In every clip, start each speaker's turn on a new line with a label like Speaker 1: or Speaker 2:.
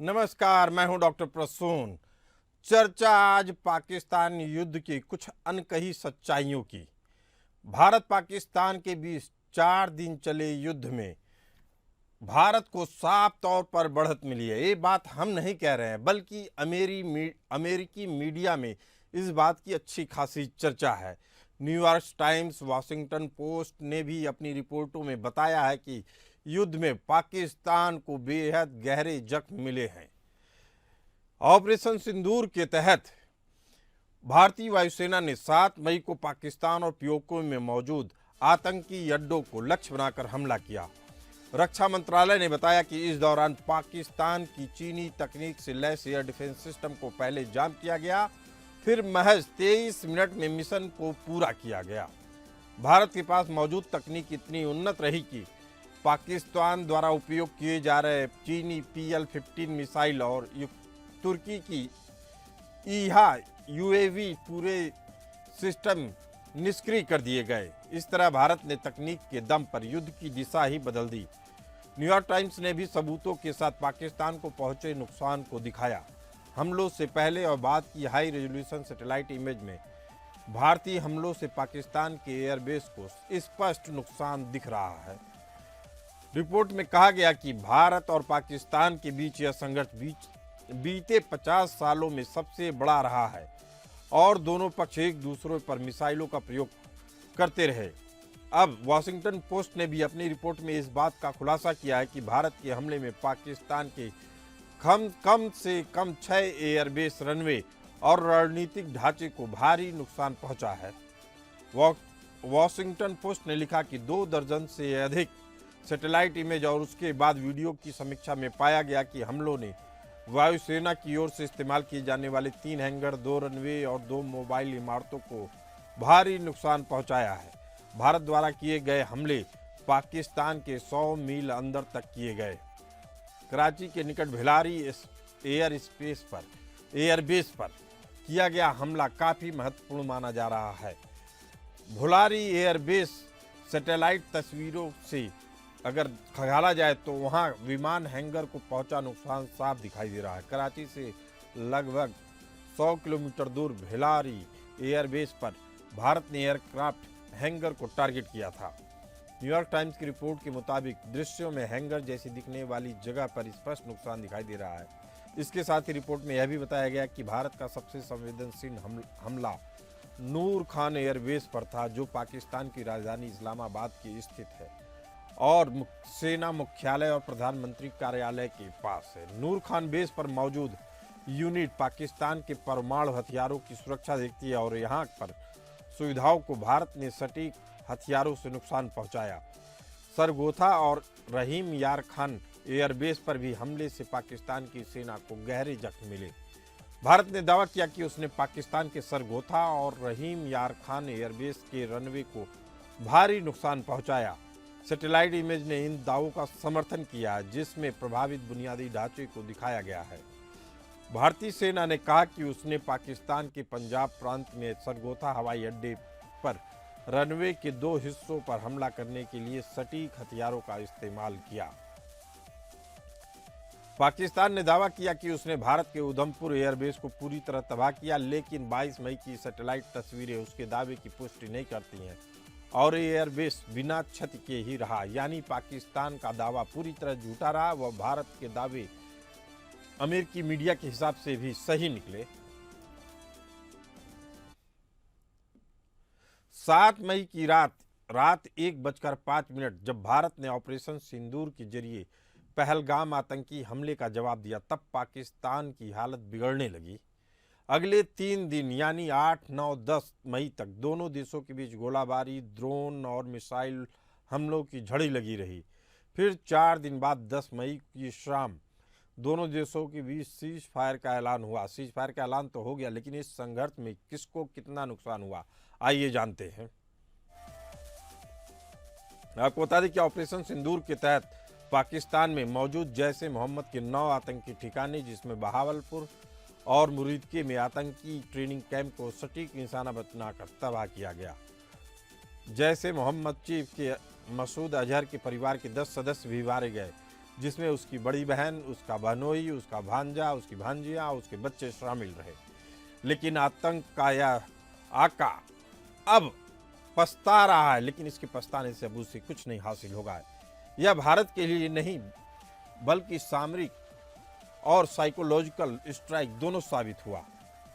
Speaker 1: नमस्कार, मैं हूं डॉक्टर प्रसून। चर्चा आज पाकिस्तान युद्ध की कुछ अनकही सच्चाइयों की। भारत पाकिस्तान के बीच 4 दिन चले युद्ध में भारत को साफ तौर पर बढ़त मिली है। ये बात हम नहीं कह रहे हैं, बल्कि अमेरिकी मीडिया में इस बात की अच्छी खासी चर्चा है। न्यूयॉर्क टाइम्स, वॉशिंगटन पोस्ट ने भी अपनी रिपोर्टों में बताया है कि युद्ध में पाकिस्तान को बेहद गहरे जख्म मिले हैं। ऑपरेशन सिंदूर के तहत भारतीय वायुसेना ने 7 मई को पाकिस्तान और पीओके में मौजूद आतंकी अड्डों को लक्ष्य बनाकर हमला किया। रक्षा मंत्रालय ने बताया कि इस दौरान पाकिस्तान की चीनी तकनीक से लैस एयर डिफेंस सिस्टम को पहले जाम किया गया, फिर महज 23 मिनट में मिशन को पूरा किया गया। भारत के पास मौजूद तकनीक इतनी उन्नत रही कि पाकिस्तान द्वारा उपयोग किए जा रहे चीनी PL-15 मिसाइल और तुर्की की ईहा यूएवी पूरे सिस्टम निष्क्रिय कर दिए गए। इस तरह भारत ने तकनीक के दम पर युद्ध की दिशा ही बदल दी। न्यूयॉर्क टाइम्स ने भी सबूतों के साथ पाकिस्तान को पहुंचे नुकसान को दिखाया। हमलों से पहले और बाद की हाई रेजोल्यूशन सैटेलाइट इमेज में भारतीय हमलों से पाकिस्तान के एयरबेस को स्पष्ट नुकसान दिख रहा है। रिपोर्ट में कहा गया कि भारत और पाकिस्तान के बीच यह संघर्ष बीते 50 सालों में सबसे बड़ा रहा है और दोनों पक्ष एक दूसरे पर मिसाइलों का प्रयोग करते रहे। अब वॉशिंगटन पोस्ट ने भी अपनी रिपोर्ट में इस बात का खुलासा किया है कि भारत के हमले में पाकिस्तान के कम से कम 6 एयरबेस, रनवे और रणनीतिक ढांचे को भारी नुकसान पहुंचा है। वॉशिंगटन पोस्ट ने लिखा कि 2 दर्जन से अधिक सैटेलाइट इमेज और उसके बाद वीडियो की समीक्षा में पाया गया कि हमलों ने वायुसेना की ओर से इस्तेमाल किए जाने वाले 3 हैंगर, 2 रनवे और 2 मोबाइल इमारतों को भारी नुकसान पहुंचाया है। भारत द्वारा किए गए हमले पाकिस्तान के 100 मील अंदर तक किए गए। कराची के निकट भिलारी एयरबेस पर किया गया हमला काफ़ी महत्वपूर्ण माना जा रहा है। भुलारी एयरबेस सैटेलाइट तस्वीरों से अगर खंगाला जाए तो वहां विमान हैंगर को पहुंचा नुकसान साफ दिखाई दे रहा है। कराची से लगभग 100 किलोमीटर दूर भिलारी एयरबेस पर भारत ने एयरक्राफ्ट हैंगर को टारगेट किया था। न्यूयॉर्क टाइम्स की रिपोर्ट के मुताबिक दृश्यों में हैंगर जैसी दिखने वाली जगह पर स्पष्ट नुकसान दिखाई दे रहा है। इसके साथ ही रिपोर्ट में यह भी बताया गया कि भारत का सबसे संवेदनशील हमला नूर खान एयरबेस पर था, जो पाकिस्तान की राजधानी इस्लामाबाद की स्थित है और सेना मुख्यालय और प्रधानमंत्री कार्यालय के पास है। नूर खान बेस पर मौजूद यूनिट पाकिस्तान के परमाणु हथियारों की सुरक्षा देखती है और यहाँ पर सुविधाओं को भारत ने सटीक हथियारों से नुकसान पहुंचाया। सरगोथा और रहीम यार खान एयरबेस पर भी हमले से पाकिस्तान की सेना को गहरे जख्म मिले। भारत ने दावा किया कि उसने पाकिस्तान के सरगोथा और रहीम यार खान एयरबेस के रनवे को भारी नुकसान पहुंचाया। सैटेलाइट इमेज ने इन दावों का समर्थन किया, जिसमें प्रभावित बुनियादी ढांचे को दिखाया गया है। भारतीय सेना ने कहा कि उसने पाकिस्तान के पंजाब प्रांत में सरगोथा हवाई अड्डे पर रनवे के 2 हिस्सों पर हमला करने के लिए सटीक हथियारों का इस्तेमाल किया। पाकिस्तान ने दावा किया कि उसने भारत के उधमपुर एयरबेस को पूरी तरह तबाह किया, लेकिन 22 मई की सैटेलाइट तस्वीरें उसके दावे की पुष्टि नहीं करती हैं और एयरबेस बिना क्षति के ही रहा। यानी पाकिस्तान का दावा पूरी तरह झूठा रहा। वह भारत के दावे अमेरिकी मीडिया के हिसाब से भी सही निकले। 7 मई की रात 1:05 जब भारत ने ऑपरेशन सिंदूर के जरिए पहलगाम आतंकी हमले का जवाब दिया, तब पाकिस्तान की हालत बिगड़ने लगी। अगले 3 दिन यानी 8, 9, 10 मई तक दोनों देशों के बीच गोलाबारी, ड्रोन और मिसाइल हमलों की झड़ी लगी रही। फिर 4 दिन बाद 10 मई की शाम दोनों देशों के बीच सीज फायर का ऐलान हुआ। सीज फायर का ऐलान तो हो गया, लेकिन इस संघर्ष में किसको कितना नुकसान हुआ, आइए जानते हैं। आपको बता दें कि ऑपरेशन सिंदूर के तहत पाकिस्तान में मौजूद जैश-ए मोहम्मद के 9 आतंकी ठिकाने, जिसमें बहावलपुर और मुरीदके में आतंकी ट्रेनिंग कैंप को सटीक निशाना बनाकर तबाह किया गया। जैश-ए मोहम्मद चीफ के मसूद अजहर के परिवार के 10 सदस्य भी मारे गए। जिसमें उसकी बड़ी बहन, उसका बहनोई, उसका भांजा, उसकी भांजियाँ, उसके बच्चे शामिल रहे। लेकिन आतंक का यह आका अब पछता रहा है, लेकिन इसके पछताने से अब उसे कुछ नहीं हासिल होगा। यह भारत के लिए नहीं बल्कि सामरिक और साइकोलॉजिकल स्ट्राइक दोनों साबित हुआ।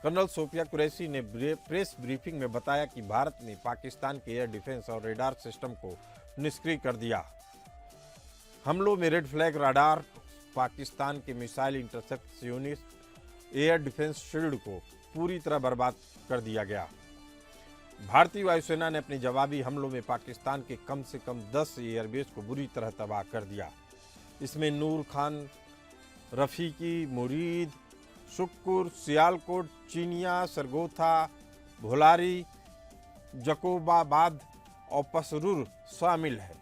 Speaker 1: कर्नल सोफिया कुरैशी ने प्रेस ब्रीफिंग में बताया कि भारत ने पाकिस्तान के एयर डिफेंस और रेडार सिस्टम को निष्क्रिय कर दिया। हमलों में रेड फ्लैग राडार, पाकिस्तान के missile intercept unit, air defence shield को पूरी तरह बर्बाद कर दिया गया। भारतीय वायुसेना ने अपने जवाबी हमलों में पाकिस्तान के कम से कम 10 एयरबेस को बुरी तरह तबाह कर दिया। इसमें नूर खान, रफीकी, मुरीद, शुक्कुर, सियालकोट, चिनिया, सरगोथा, भोलारी, जकोबाबाद और पसरूर शामिल है।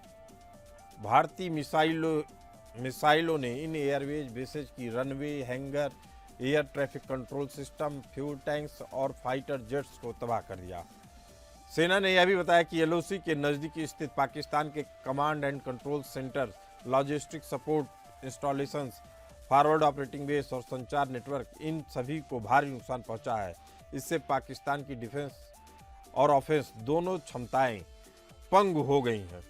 Speaker 1: भारतीय मिसाइलों ने इन एयरवेज बेसेज की runway, hanger, air traffic control system, fuel tanks और फाइटर जेट्स को तबाह कर दिया। सेना ने यह भी बताया कि एलओसी के नज़दीक स्थित पाकिस्तान के command and control centre, logistic support installations, forward operating base और संचार नेटवर्क, इन सभी को भारी नुकसान पहुंचा है। इससे पाकिस्तान की डिफेंस और ऑफेंस दोनों क्षमताएं पंग हो गई हैं।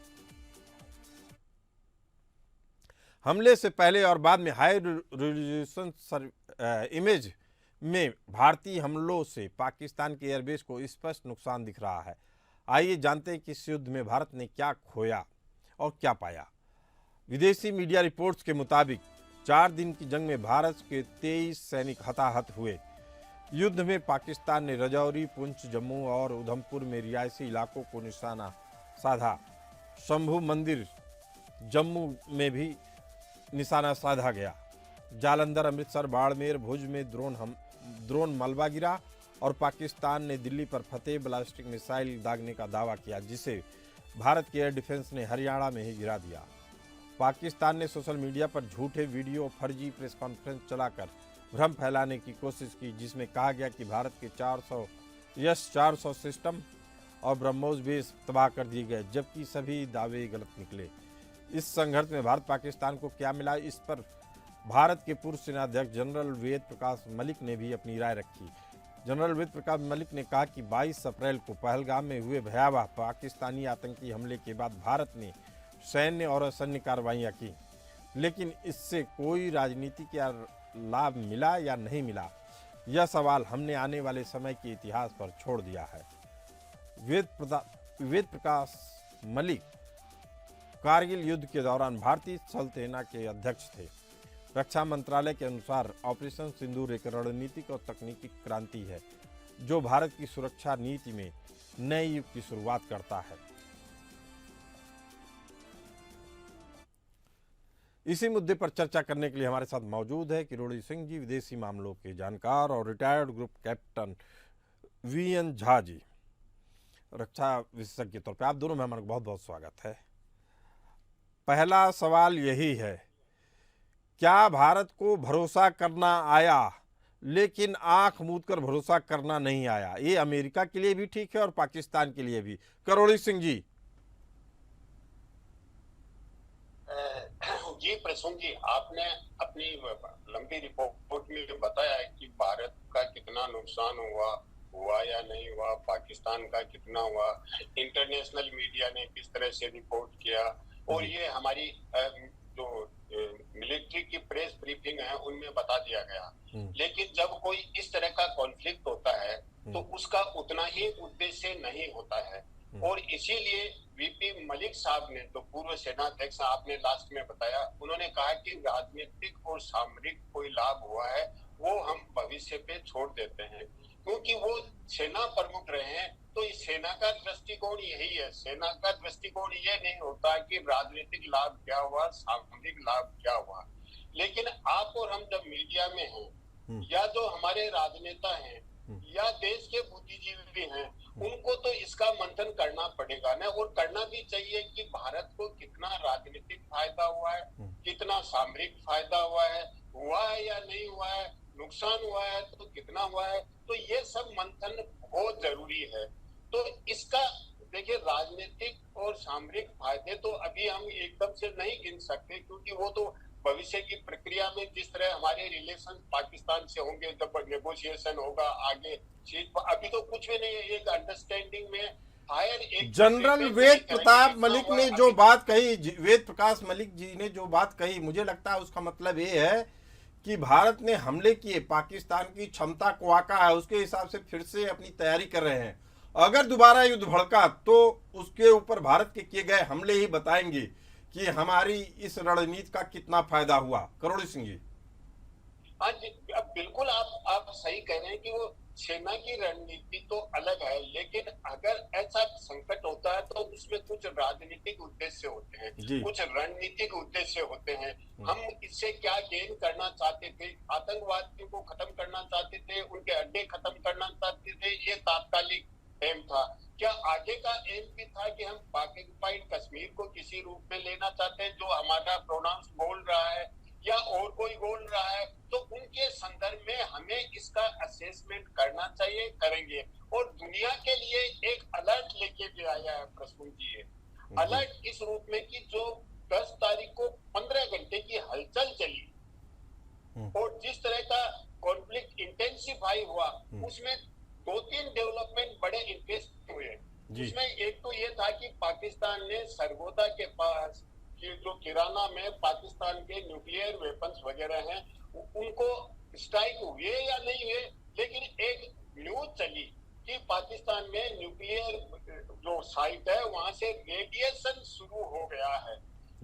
Speaker 1: हमले से पहले और बाद में हाई रेजोल्यूशन इमेज में भारतीय हमलों से पाकिस्तान के एयरबेस को स्पष्ट नुकसान दिख रहा है। आइए जानते हैं कि इस युद्ध में भारत ने क्या खोया और क्या पाया। विदेशी मीडिया रिपोर्ट्स के मुताबिक 4 दिन की जंग में भारत के 23 सैनिक हताहत हुए। युद्ध में पाकिस्तान ने रजौरी, पुंछ, जम्मू और उधमपुर में रिहायशी इलाकों को निशाना साधा। शंभू मंदिर जम्मू में भी निशाना साधा गया। जालंधर, अमृतसर, बाड़मेर, भुज में ड्रोन मलबा गिरा और पाकिस्तान ने दिल्ली पर फतेह बैलिस्टिक मिसाइल दागने का दावा किया, जिसे भारत के एयर डिफेंस ने हरियाणा में ही गिरा दिया। पाकिस्तान ने सोशल मीडिया पर झूठे वीडियो, फर्जी प्रेस कॉन्फ्रेंस चलाकर भ्रम फैलाने की कोशिश की, जिसमें कहा गया कि भारत के 400 सिस्टम और ब्रह्मोस बेस तबाह कर दिए गए, जबकि सभी दावे गलत निकले। इस संघर्ष में भारत पाकिस्तान को क्या मिला, इस पर भारत के पूर्व सेनाध्यक्ष जनरल वेद प्रकाश मलिक ने भी अपनी राय रखी। जनरल वेद प्रकाश मलिक ने कहा कि 22 अप्रैल को पहलगाम में हुए भयावह पाकिस्तानी आतंकी हमले के बाद भारत ने सैन्य और असैन्य कार्रवाइयाँ की, लेकिन इससे कोई राजनीतिक या लाभ मिला या नहीं मिला, यह सवाल हमने आने वाले समय के इतिहास पर छोड़ दिया है। वेद प्रकाश मलिक कारगिल युद्ध के दौरान भारतीय थल सेना के अध्यक्ष थे। रक्षा मंत्रालय के अनुसार ऑपरेशन सिंदूर एक रणनीतिक और तकनीकी क्रांति है, जो भारत की सुरक्षा नीति में नए युग की शुरुआत करता है। इसी मुद्दे पर चर्चा करने के लिए हमारे साथ मौजूद है किरोड़ी सिंह जी, विदेशी मामलों के जानकार और retired group captain VN Jha ji, रक्षा विशेषज्ञ के तौर पर। आप दोनों में हमारा बहुत बहुत स्वागत है। पहला सवाल यही है, क्या भारत को भरोसा करना आया लेकिन आंख मूंद कर भरोसा करना नहीं आया? ये अमेरिका के लिए भी ठीक है और पाकिस्तान के लिए भी। करोड़ी सिंह जी।
Speaker 2: जी प्रसून जी, आपने अपनी लंबी रिपोर्ट में बताया कि भारत का कितना नुकसान हुआ या नहीं हुआ, पाकिस्तान का कितना हुआ, इंटरनेशनल मीडिया ने किस तरह से रिपोर्ट किया, और ये हमारी जो मिलिट्री की प्रेस ब्रीफिंग है उनमें बता दिया गया। लेकिन जब कोई इस तरह का कॉन्फ्लिक्ट होता है तो उसका उतना ही उद्देश्य नहीं होता है, और इसीलिए वीपी मलिक साहब ने, तो पूर्व सेनाध्यक्ष आपने लास्ट में बताया, उन्होंने कहा कि राजनीतिक और सामरिक कोई लाभ हुआ है वो हम भविष्य पे छोड़ देते हैं, क्योंकि वो सेना प्रमुख रहे हैं। तो इस सेना का दृष्टिकोण यही है। सेना का दृष्टिकोण ये नहीं होता कि राजनीतिक लाभ क्या हुआ, सामरिक लाभ क्या हुआ। लेकिन आप और हम जब मीडिया में हैं, या जो हमारे राजनेता हैं या देश के बुद्धिजीवी हैं, उनको तो इसका मंथन करना पड़ेगा ना, और करना भी चाहिए कि भारत को कितना राजनीतिक फायदा हुआ है, कितना सामरिक फायदा हुआ है या नहीं हुआ है, नुकसान हुआ है तो कितना हुआ है। तो ये सब मंथन बहुत जरूरी है। तो इसका देखिए, राजनीतिक और सामरिक फायदे तो अभी हम एकदम से नहीं गिन सकते, क्योंकि वो तो भविष्य की प्रक्रिया में जिस तरह हमारे रिलेशन पाकिस्तान से होंगे, जब नेगोशिएशन होगा आगे चीज, अभी तो कुछ भी नहीं है, एक अंडरस्टैंडिंग में हायर एक
Speaker 1: जनरल वेद प्रताप मलिक ने जो बात कही, वेद प्रकाश मलिक जी ने जो बात कही, मुझे लगता है उसका मतलब ये है कि भारत ने हमले किए, पाकिस्तान की क्षमता को आका है, उसके हिसाब से फिर से अपनी तैयारी कर रहे हैं। अगर दोबारा युद्ध भड़का तो उसके ऊपर भारत के किए गए हमले ही बताएंगे कि हमारी इस रणनीति का कितना फायदा हुआ। करोड़ी सिंह जी।
Speaker 2: हाँ जी, अब बिल्कुल आप सही कह रहे हैं कि वो सेना की रणनीति तो अलग है, लेकिन अगर ऐसा संकट होता है तो उसमें कुछ राजनीतिक उद्देश्य होते हैं, कुछ रणनीतिक उद्देश्य होते हैं। हम इससे क्या गेन करना चाहते थे? आतंकवादियों को खत्म करना चाहते थे, उनके अड्डे खत्म करना चाहते थे, ये तात्कालिक एम था। क्या आगे का एम भी था कि हम पाकिस्तान कश्मीर को किसी रूप में लेना चाहते हैं जो हमारा प्रोनाउंस बोल रहा है, या और कोई बोल रहा है? तो उनके संदर्भ में हमें इसका असेसमेंट करना चाहिए, करेंगे। और दुनिया के लिए एक अलर्ट लेके भी आया है प्रसून जी। अलर्ट इस रूप में कि जो 10 तारीख को 15 घंटे की हलचल चली और जिस तरह का कॉन्फ्लिक्ट इंटेंसिफाई हुआ, उसमें 2-3 डेवलपमेंट बड़े इंटरेस्ट हुए। उसमें एक तो ये था कि पाकिस्तान ने सरगोदा के पास कि जो किराना में पाकिस्तान के न्यूक्लियर वेपन्स वगैरह हैं, उनको स्ट्राइक हुए या नहीं हुए, लेकिन एक न्यूज चली कि पाकिस्तान में न्यूक्लियर जो साइट है वहां से रेडिएशन शुरू हो गया है।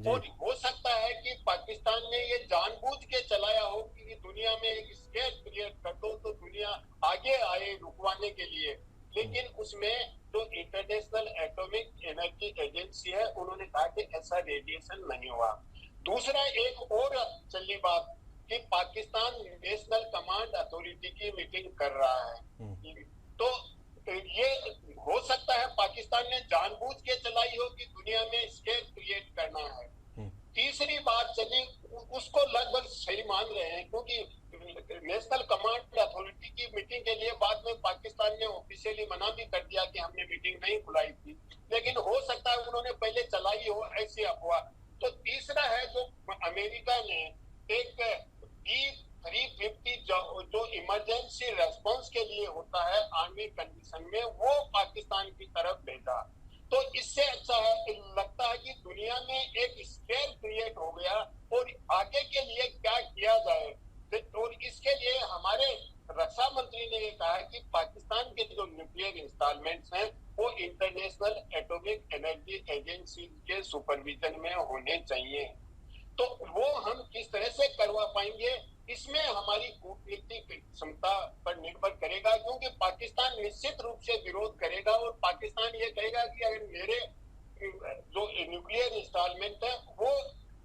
Speaker 2: और हो सकता है कि पाकिस्तान ने ये जानबूझ के चलाया हो कि दुनिया में एक स्केयर क्रिएट कर दो तो दुनिया आगे आए रुकवाने के लिए। लेकिन उसमें जो इंटरनेशनल एटॉमिक एनर्जी एजेंसी है, उन्होंने कहा कि ऐसा रेडिएशन नहीं हुआ। दूसरा एक और चली बात कि पाकिस्तान नेशनल कमांड अथॉरिटी की मीटिंग कर रहा है, तो ये हो सकता है पाकिस्तान ने जानबूझ के चलाई हो कि दुनिया में स्केयर क्रिएट करना है। तीसरी बात चली, उसको लगभग सही मान रहे हैं, क्योंकि नेशनल कमांड अथॉरिटी की मीटिंग के लिए बाद में पाकिस्तान ने ऑफिशियली मना भी कर दिया कि हमने मीटिंग नहीं बुलाई थी, लेकिन हो सकता है उन्होंने पहले चलाई हो ऐसी अफवाह। तो तीसरा है जो अमेरिका ने एक E-350 जो इमरजेंसी रेस्पॉन्स के लिए होता है आर्मी कंडीशन में, वो पाकिस्तान की तरफ भेजा। तो इससे अच्छा है, लगता है कि दुनिया में एक स्केयर क्रिएट हो गया और आगे के लिए क्या किया जाए। और इसके लिए हमारे रक्षा मंत्री ने ये कहा है कि पाकिस्तान के जो न्यूक्लियर इंस्टॉलमेंट्स हैं वो इंटरनेशनल एटॉमिक एनर्जी एजेंसी के सुपरविजन में होने चाहिए। तो वो हम किस तरह से करवा पाएंगे, इसमें हमारी कूटनीतिक क्षमता पर निर्भर करेगा, क्योंकि पाकिस्तान निश्चित रूप से विरोध करेगा और पाकिस्तान ये कहेगा कि अगर मेरे जो न्यूक्लियर इंस्टॉलमेंट है वो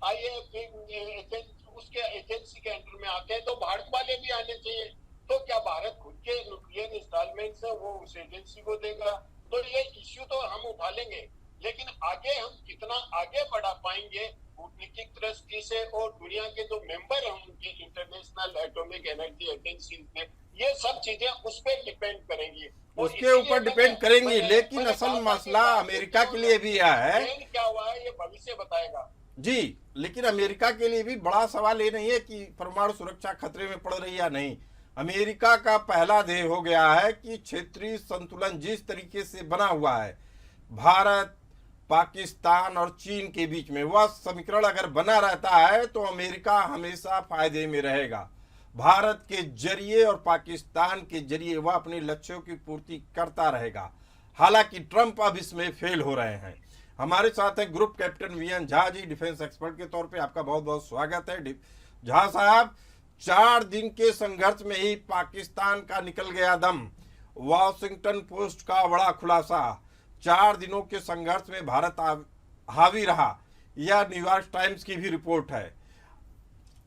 Speaker 2: IAEA उसके एजेंसी के अंडर में आते हैं तो भारत वाले भी आने चाहिए। तो क्या भारत खुद के न्यूक्लियर इंस्टॉलमेंट है वो उस एजेंसी को देगा? तो ये इश्यू तो हम उठा लेंगे, लेकिन आगे हम कितना आगे बढ़ा पाएंगे कूटनीतिक दृष्टि से, और दुनिया के जो मेंबर हैं उनके इंटरनेशनल एटॉमिक एनर्जी एजेंसी में, ये सब चीजें उस पर डिपेंड करेंगी,
Speaker 1: उसके ऊपर डिपेंड करेंगी। लेकिन असल मसला अमेरिका के लिए भी यह है,
Speaker 2: क्या हुआ है ये भविष्य बताएगा
Speaker 1: जी। लेकिन अमेरिका के लिए भी बड़ा सवाल ये नहीं है कि परमाणु सुरक्षा खतरे में पड़ रही है या नहीं। अमेरिका का पहला ध्येय हो गया है कि क्षेत्रीय संतुलन जिस तरीके से बना हुआ है भारत, पाकिस्तान और चीन के बीच में, वह समीकरण अगर बना रहता है तो अमेरिका हमेशा फायदे में रहेगा। भारत के जरिए और पाकिस्तान के जरिए वह अपने लक्ष्यों की पूर्ति करता रहेगा। हालांकि ट्रंप अब इसमें फेल हो रहे हैं। हमारे साथ हैं group captain VN Jha ji, defence expert के तौर पे आपका बहुत बहुत स्वागत है। झा साहब, 4 दिन के संघर्ष में ही पाकिस्तान का निकल गया दम। वॉशिंगटन पोस्ट का बड़ा खुलासा, 4 दिनों के संघर्ष में भारत हावी रहा, यह न्यूयॉर्क टाइम्स की भी रिपोर्ट है।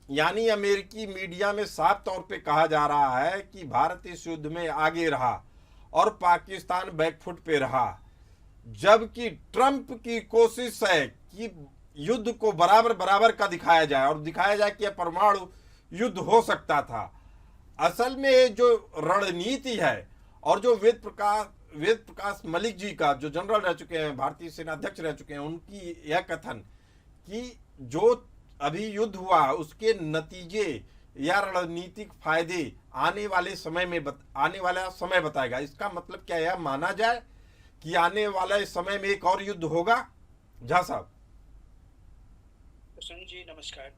Speaker 1: यानी अमेरिकी मीडिया में साफ तौर पे कहा जा रहा है कि भारत इस युद्ध में आगे रहा और पाकिस्तान बैकफुट पे रहा, जबकि ट्रंप की कोशिश है कि युद्ध को बराबर बराबर का दिखाया जाए और दिखाया जाए कि यह परमाणु युद्ध हो सकता था। असल में जो रणनीति है और जो वेद प्रकाश मलिक जी का, जो जनरल रह चुके हैं, भारतीय सेना अध्यक्ष रह चुके हैं, उनकी यह कथन कि जो अभी युद्ध हुआ, उसके नतीजे या रणनीतिक फायदे आने वाला समय बताएगा। इसका मतलब क्या यह माना जाए कि आने वाले समय में एक और युद्ध होगा? झा साहब।
Speaker 3: प्रसन्न जी नमस्कार।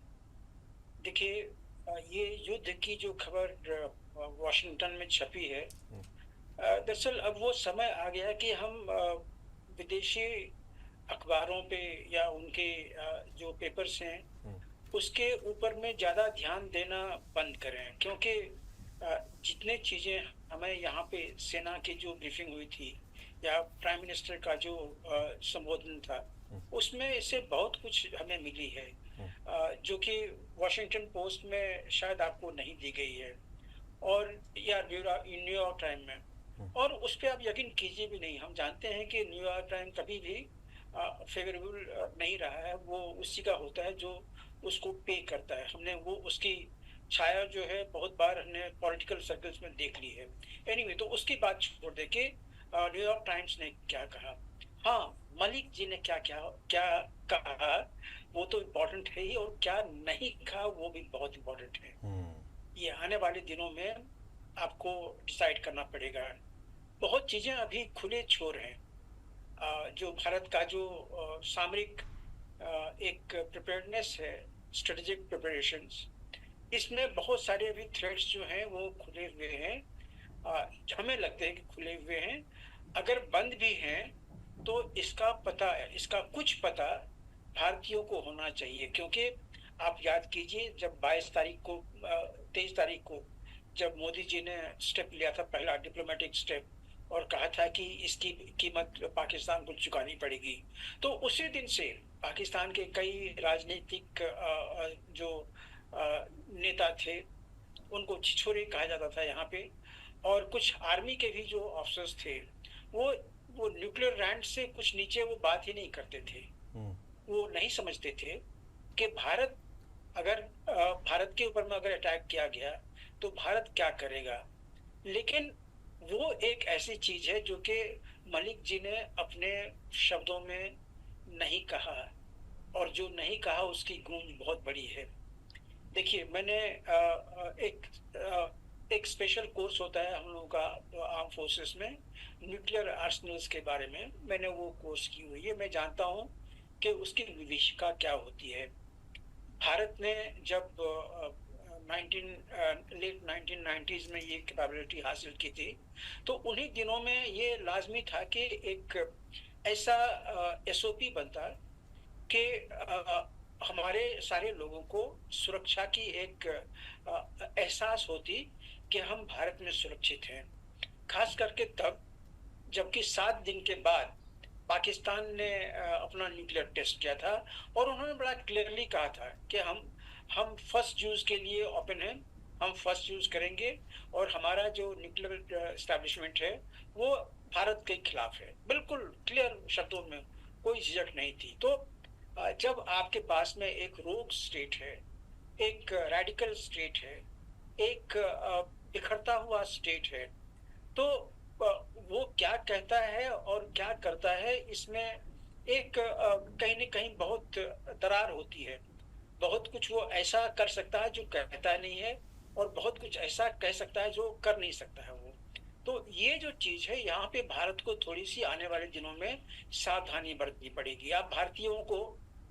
Speaker 3: देखिए, ये युद्ध की जो खबर वॉशिंगटन में छपी है, दरअसल अब वो समय आ गया कि हम विदेशी अखबारों पे या उनके जो पेपर्स हैं उसके ऊपर में ज़्यादा ध्यान देना बंद करें, क्योंकि जितने चीज़ें हमें यहाँ पे सेना की जो ब्रीफिंग हुई थी या प्राइम मिनिस्टर का जो संबोधन था, उसमें इससे बहुत कुछ हमें मिली है, जो कि वॉशिंगटन पोस्ट में शायद आपको नहीं दी गई है, और या न्यूयॉर्क टाइम में, और उस पर आप यकीन कीजिए भी नहीं। हम जानते हैं कि न्यूयॉर्क टाइम कभी भी फेवरेबल नहीं रहा है। वो उसी का होता है जो उसको पे करता है। हमने वो उसकी छाया जो है बहुत बार हमने पॉलिटिकल सर्कल्स में देख ली है। एनीवे, तो उसकी बात छोड़ दे के न्यूयॉर्क टाइम्स ने क्या कहा, हाँ मलिक जी ने क्या क्या क्या कहा, वो तो इम्पोर्टेंट है ही, और क्या नहीं कहा वो भी बहुत इम्पोर्टेंट है। ये आने वाले दिनों में आपको डिसाइड करना पड़ेगा। बहुत चीजें अभी खुले छोर हैं। जो भारत का जो सामरिक एक प्रिपेयर्डनेस है, स्ट्रेटेजिक प्रिपरेशंस, इसमें बहुत सारे अभी थ्रेट्स जो हैं वो खुले हुए हैं। हमें लगते हैं कि खुले हुए हैं, अगर बंद भी हैं तो इसका कुछ पता भारतीयों को होना चाहिए। क्योंकि आप याद कीजिए, जब 23 तारीख को जब मोदी जी ने स्टेप लिया था, पहला डिप्लोमेटिक स्टेप, और कहा था कि इसकी कीमत पाकिस्तान को चुकानी पड़ेगी, तो उसी दिन से पाकिस्तान के कई राजनीतिक जो नेता थे उनको छिछोरे कहा जाता था यहाँ पे, और कुछ आर्मी के भी जो ऑफिसर्स थे वो न्यूक्लियर रैंट से कुछ नीचे वो बात ही नहीं करते थे। वो नहीं समझते थे कि भारत के ऊपर में अगर अटैक किया गया तो भारत क्या करेगा। लेकिन वो एक ऐसी चीज है जो कि मलिक जी ने अपने शब्दों में नहीं कहा, और जो नहीं कहा उसकी गूंज बहुत बड़ी है। देखिए, मैंने एक स्पेशल कोर्स होता है हम लोगों का आर्म फोर्सेस में, न्यूक्लियर आर्सेनल्स के बारे में, मैंने वो कोर्स की हुई है। मैं जानता हूँ कि उसकी विभीषिका क्या होती है। भारत ने जब लेट 1990s में ये कैपेबिलिटी हासिल की थी, तो उन्हीं दिनों में ये लाजमी था कि एक ऐसा एसओपी बनता कि हमारे सारे लोगों को सुरक्षा की एक एहसास होती कि हम भारत में सुरक्षित हैं। खास करके तब जबकि 7 दिन के बाद पाकिस्तान ने अपना न्यूक्लियर टेस्ट किया था, और उन्होंने बड़ा क्लियरली कहा था कि हम फर्स्ट यूज के लिए ओपन हैं, हम फर्स्ट यूज करेंगे, और हमारा जो न्यूक्लियर एस्टैब्लिशमेंट है वो भारत के खिलाफ है। बिल्कुल क्लियर शब्दों में, कोई झिझक नहीं थी। तो जब आपके पास में एक रोग स्टेट है, एक रेडिकल स्टेट है, एक बिखरता हुआ स्टेट है, तो वो क्या कहता है और क्या करता है, इसमें एक कहीं न कहीं बहुत दरार होती है। बहुत कुछ वो ऐसा कर सकता है जो कहता नहीं है, और बहुत कुछ ऐसा कह सकता है जो कर नहीं सकता है वो। तो ये जो चीज है, यहाँ पे भारत को थोड़ी सी आने वाले दिनों में सावधानी बरतनी पड़ेगी। आप भारतीयों को,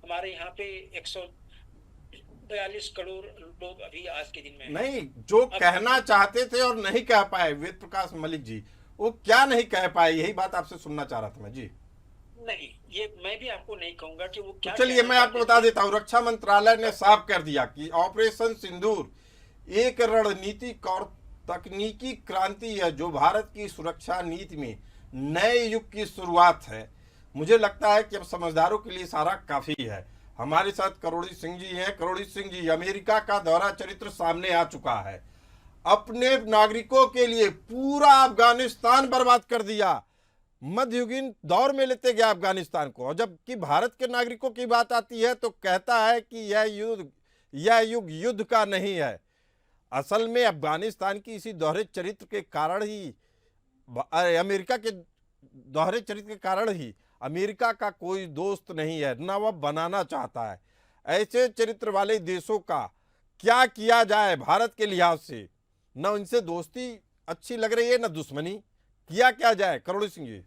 Speaker 3: हमारे यहाँ पे 142 करोड़ लोग अभी आज के दिन में
Speaker 1: नहीं, जो कहना चाहते थे और नहीं कह पाए वेद प्रकाश मलिक जी, वो क्या नहीं कह पाए, यही बात आपसे सुनना चाह रहा था मैं जी। नहीं,
Speaker 3: ये मैं भी आपको नहीं कहूंगा कि वो क्या।
Speaker 1: चलिए मैं आपको बता देता हूँ, रक्षा मंत्रालय ने साफ कर दिया कि ऑपरेशन सिंदूर एक रणनीतिक और तकनीकी क्रांति है जो भारत की सुरक्षा नीति में नए युग की शुरुआत है। मुझे लगता है कि अब समझदारों के लिए सारा काफी है। हमारे साथ करोड़ी सिंह जी हैं। करोड़ी सिंह जी, अमेरिका का दौरा चरित्र सामने आ चुका है। अपने नागरिकों के लिए पूरा अफगानिस्तान बर्बाद कर दिया, मध्ययुगीन दौर में लेते गया अफगानिस्तान को। और जबकि भारत के नागरिकों की बात आती है तो कहता है कि यह युग युद्ध का नहीं है। असल में अफगानिस्तान की इसी दोहरे चरित्र के कारण ही, अमेरिका के दोहरे चरित्र के कारण ही अमेरिका का कोई दोस्त नहीं है, ना वह बनाना चाहता है। ऐसे चरित्र वाले देशों का क्या किया जाए भारत के लिहाज से? न इनसे दोस्ती अच्छी लग रही है न दुश्मनी, किया क्या जाए? करोड़ी सिंह जी।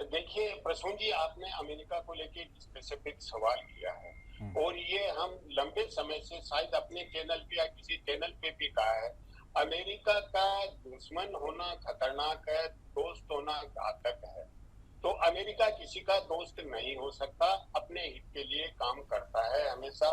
Speaker 2: देखिए प्रसून जी, आपने अमेरिका को लेके स्पेसिफिक सवाल किया है और ये हम लंबे समय से शायद अपने चैनल पे या किसी चैनल पे भी कहा है, अमेरिका का दुश्मन होना खतरनाक है, दोस्त होना घातक है। तो अमेरिका किसी का दोस्त नहीं हो सकता, अपने हित के लिए काम करता है हमेशा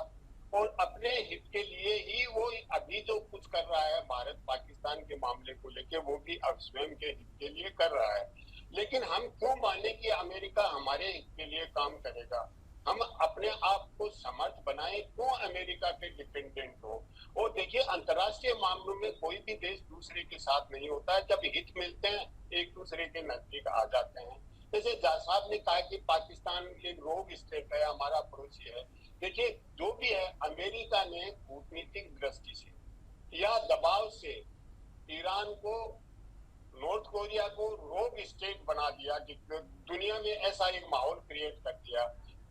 Speaker 2: और अपने हित के लिए ही वो अभी जो कुछ कर रहा है भारत पाकिस्तान के मामले को लेके, वो भी अब स्वयं के हित के लिए कर रहा है। लेकिन हम क्यों माने कि अमेरिका हमारे हित के लिए काम करेगा? हम अपने आप को समर्थ बनाए, क्यों अमेरिका पे डिपेंडेंट हो? और देखिए अंतर्राष्ट्रीय मामलों में कोई भी देश दूसरे के साथ नहीं होता है, जब हित मिलते हैं एक दूसरे के नजदीक आ जाते हैं। जैसे जा साहब ने कहा कि पाकिस्तान एक रोग स्टेट है, हमारा पड़ोसी है। देखिए जो भी है, अमेरिका ने कूटनीतिक दृष्टि से या दबाव से ईरान को, नॉर्थ कोरिया को रोग स्टेट बना दिया कि दुनिया में ऐसा एक माहौल क्रिएट कर दिया।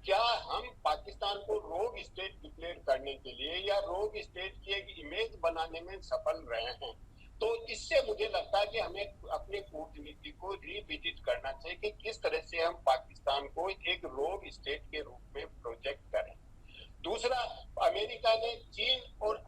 Speaker 2: क्या हम पाकिस्तान को रोग स्टेट डिक्लेयर करने के लिए या रोग स्टेट की एक इमेज बनाने में सफल रहे हैं? तो इससे मुझे लगता है कि हमें अपने कूटनीति को रिविजिट करना चाहिए कि किस तरह से हम पाकिस्तान को एक रोग स्टेट के रूप में प्रोजेक्ट करें। दूसरा, अमेरिका ने चीन और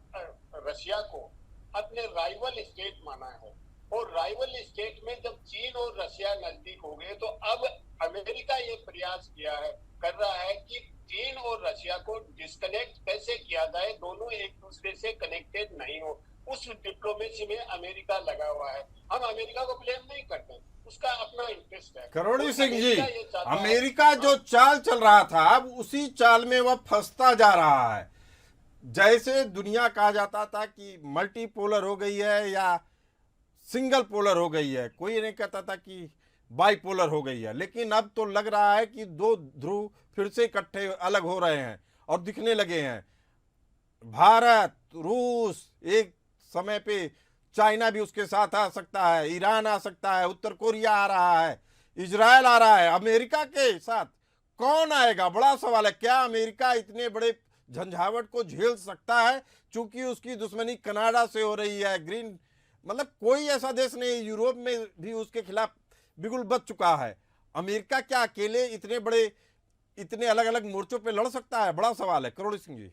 Speaker 2: रशिया को अपने राइवल स्टेट माना है और राइवल स्टेट में जब चीन और रशिया नजदीक हो गए तो अब अमेरिका ये प्रयास कर रहा है कि चीन और रशिया को डिस्कनेक्ट कैसे किया जाए, दोनों एक दूसरे से कनेक्टेड नहीं हो। उस डिप्लोमेसी में अमेरिका लगा हुआ है। हम अमेरिका को ब्लेम नहीं करते, उसका अपना इंटरेस्ट है।
Speaker 1: करोड़ी सिंह जी,
Speaker 2: अमेरिका
Speaker 1: अमेरिका जो चाल चल रहा था अब उसी चाल में वह फंसता जा रहा है। जैसे दुनिया कहा जाता था कि मल्टीपोलर हो गई है या सिंगल पोलर हो गई है, कोई नहीं कहता था कि बाइपोलर हो गई है, लेकिन अब तो लग रहा है कि दो ध्रुव फिर से इकट्ठे अलग हो रहे हैं और दिखने लगे हैं। भारत, रूस, एक समय पे चाइना भी उसके साथ आ सकता है, ईरान आ सकता है, उत्तर कोरिया आ रहा है, इजराइल आ रहा है। अमेरिका के साथ कौन आएगा? बड़ा सवाल है। क्या अमेरिका इतने बड़े झंझावट को झेल सकता है? चूंकि उसकी दुश्मनी कनाडा से हो रही है, ग्रीन मतलब कोई ऐसा देश नहीं, यूरोप में भी उसके खिलाफ बिगुल बच चुका है। अमेरिका क्या अकेले इतने बड़े, इतने अलग अलग मोर्चों पे लड़ सकता है? बड़ा सवाल है। करोड़ी सिंह जी,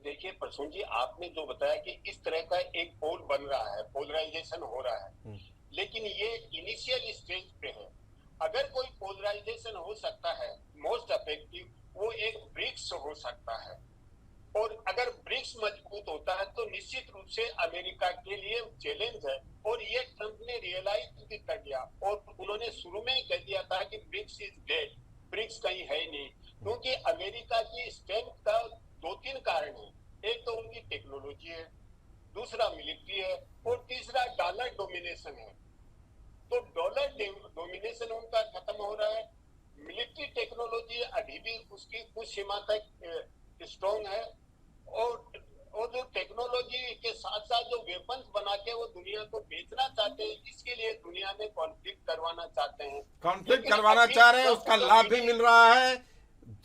Speaker 2: देखिए प्रसून जी, आपने जो बताया कि इस तरह का एक पोल बन रहा है, पोलराइजेशन हो रहा है, लेकिन ये इनिशियल स्टेज पे है। अगर कोई पोलराइजेशन हो सकता है मोस्ट इफेक्टिव, वो एक ब्रिक्स हो सकता है और अगर ब्रिक्स मजबूत होता है तो निश्चित रूप से अमेरिका के लिए चैलेंज है। और ये ट्रंप ने रियलाइज भी कर दिया और उन्होंने शुरू में ही कह दिया था कि ब्रिक्स इज डेड, ब्रिक्स कहीं है ही नहीं। क्योंकि अमेरिका की स्ट्रेंथ का दो तीन कारण है, एक तो उनकी टेक्नोलॉजी है, दूसरा मिलिट्री है और तीसरा डॉलर डोमिनेशन है। तो डॉलर डोमिनेशन उनका खत्म हो रहा है, मिलिट्री टेक्नोलॉजी अभी भी उसकी कुछ सीमा तक स्ट्रॉन्ग है और जो टेक्नोलॉजी के साथ साथ जो वेपन्स बना के वो दुनिया को बेचना चाहते हैं, इसके लिए दुनिया में कॉन्फ्लिक्ट करवाना चाहते हैं,
Speaker 1: कॉन्फ्लिक्ट करवाना चाह रहे हैं, उसका लाभ भी मिल रहा है।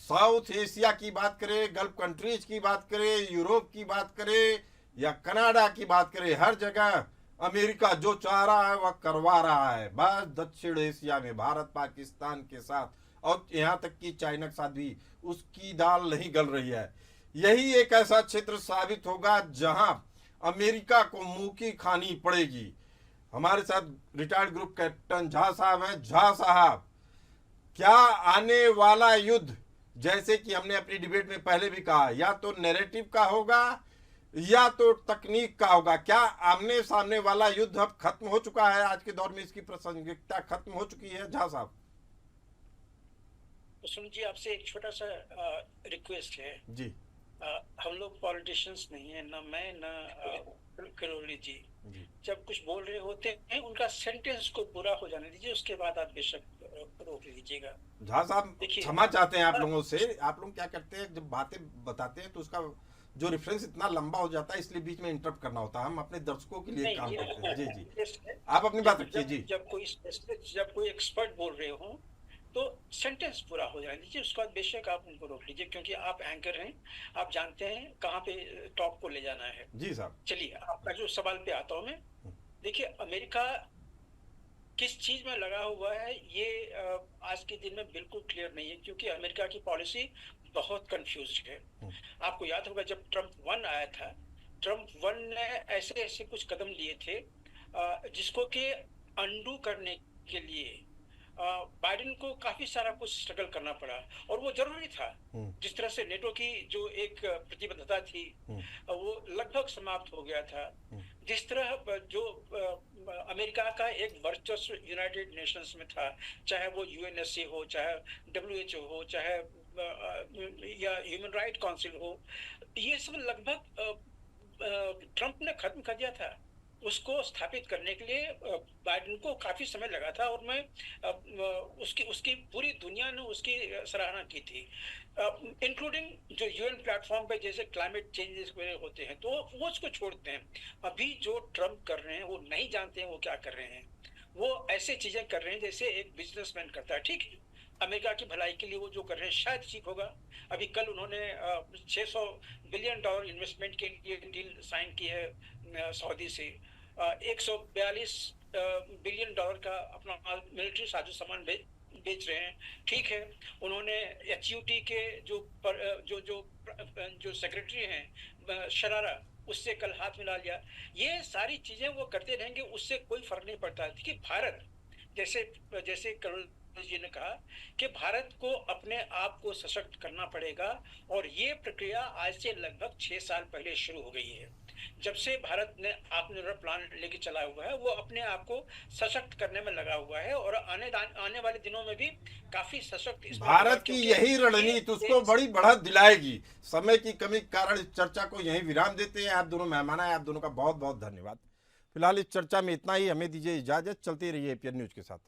Speaker 1: साउथ एशिया की बात करें, गल्फ कंट्रीज की बात करें, यूरोप की बात करें या कनाडा की बात करें, हर जगह अमेरिका जो चाह रहा है वह करवा रहा है। बस दक्षिण एशिया में भारत पाकिस्तान के साथ और यहाँ तक कि चाइना के साथ भी उसकी दाल नहीं गल रही है। यही एक ऐसा क्षेत्र साबित होगा जहां अमेरिका को मुंह की खानी पड़ेगी। हमारे साथ रिटायर्ड ग्रुप कैप्टन झा साहब हैं। झा साहब, क्या आने वाला युद्ध, जैसे कि हमने अपनी डिबेट में पहले भी कहा, या तो नैरेटिव का होगा या तो तकनीक का होगा? क्या आमने सामने वाला युद्ध अब खत्म हो चुका है? आज के दौर में इसकी प्रासंगिकता खत्म हो चुकी है? झा साहब
Speaker 3: सुन जी, आपसे एक छोटा सा रिक्वेस्ट है
Speaker 1: जी।
Speaker 3: हम लोग पॉलिटिशियंस नहीं है, ना मैं ना करोड़ी जी। जब कुछ बोल रहे होते हैं उनका सेंटेंस को पूरा हो जाने दीजिए, उसके बाद आप बेशक रोक लीजिएगा।
Speaker 1: झा साहब क्षमा चाहते हैं आप लोगों से। आप लोग क्या करते हैं, जब बातें बताते हैं तो उसका जो रेफरेंस इतना लंबा हो जाता है, इसलिए बीच में इंटरप्ट करना होता है। हम अपने दर्शकों के लिए काम करते हैं। जी जी, आप अपनी बात रखिए जी।
Speaker 3: जब कोई एक्सपर्ट बोल रहे हो तो सेंटेंस पूरा हो जाने दीजिए, उसके बाद बेशक आप उनको रोक लीजिए, क्योंकि आप एंकर हैं, आप जानते हैं कहाँ पे टॉप को ले जाना है।
Speaker 1: जी साहब।
Speaker 3: चलिए आपका जो सवाल पे आता हूँ मैं, देखिए अमेरिका किस चीज में लगा हुआ है ये आज के दिन में बिल्कुल क्लियर नहीं है, क्योंकि अमेरिका की पॉलिसी बहुत कंफ्यूज्ड है। आपको याद होगा जब ट्रम्प 1 आया था, ट्रम्प 1 ने ऐसे ऐसे कुछ कदम लिए थे जिसको कि अंडू करने के लिए बाइडेन को काफी सारा कुछ स्ट्रगल करना पड़ा, और वो जरूरी था। जिस तरह से नेटो की जो एक प्रतिबद्धता थी वो लगभग समाप्त हो गया था। जिस तरह जो अमेरिका का एक वर्चस्व यूनाइटेड नेशंस में था, चाहे वो यूएनएससी हो, चाहे डब्ल्यूएचओ हो, चाहे या ह्यूमन राइट काउंसिल हो, ये सब लगभग ट्रम्प ने खत्म कर दिया था। उसको स्थापित करने के लिए बाइडेन को काफी समय लगा था, और मैं उसकी पूरी दुनिया ने उसकी सराहना की थी, इंक्लूडिंग जो यूएन प्लेटफॉर्म पे जैसे क्लाइमेट चेंजेस होते हैं, तो वो उसको छोड़ते हैं। अभी जो ट्रम्प कर रहे हैं वो नहीं जानते हैं वो क्या कर रहे हैं, वो ऐसे चीजें कर रहे हैं जैसे एक बिजनेसमैन करता है। ठीक है, अमेरिका की भलाई के लिए वो जो कर रहे हैं शायद ठीक होगा। अभी कल उन्होंने $600 बिलियन इन्वेस्टमेंट के लिए डील साइन की है सऊदी से। 142 बिलियन डॉलर का अपना मिलिट्री साजो सामान बेच रहे हैं। ठीक है, उन्होंने एचयूटी के जो सेक्रेटरी हैं शरारा, उससे कल हाथ मिला लिया। ये सारी चीजें वो करते रहेंगे, उससे कोई फर्क नहीं पड़ता कि भारत जैसे करुण जी ने कहा कि भारत को अपने आप को सशक्त करना पड़ेगा, और ये प्रक्रिया आज से लगभग 6 साल पहले शुरू हो गई है। जब से भारत ने आत्मनिर्भर प्लान लेके चला हुआ है, वो अपने आप को सशक्त करने में लगा हुआ है, और आने वाले दिनों में भी काफी सशक्त
Speaker 1: भारत की यही रणनीति उसको बड़ी बढ़त दिलाएगी। समय की कमी के कारण इस चर्चा को यहीं विराम देते हैं। आप दोनों मेहमान आए, आप दोनों का बहुत बहुत धन्यवाद। फिलहाल इस चर्चा में इतना ही, हमें दीजिए इजाजत। चलते रहिए एपीएन न्यूज के साथ।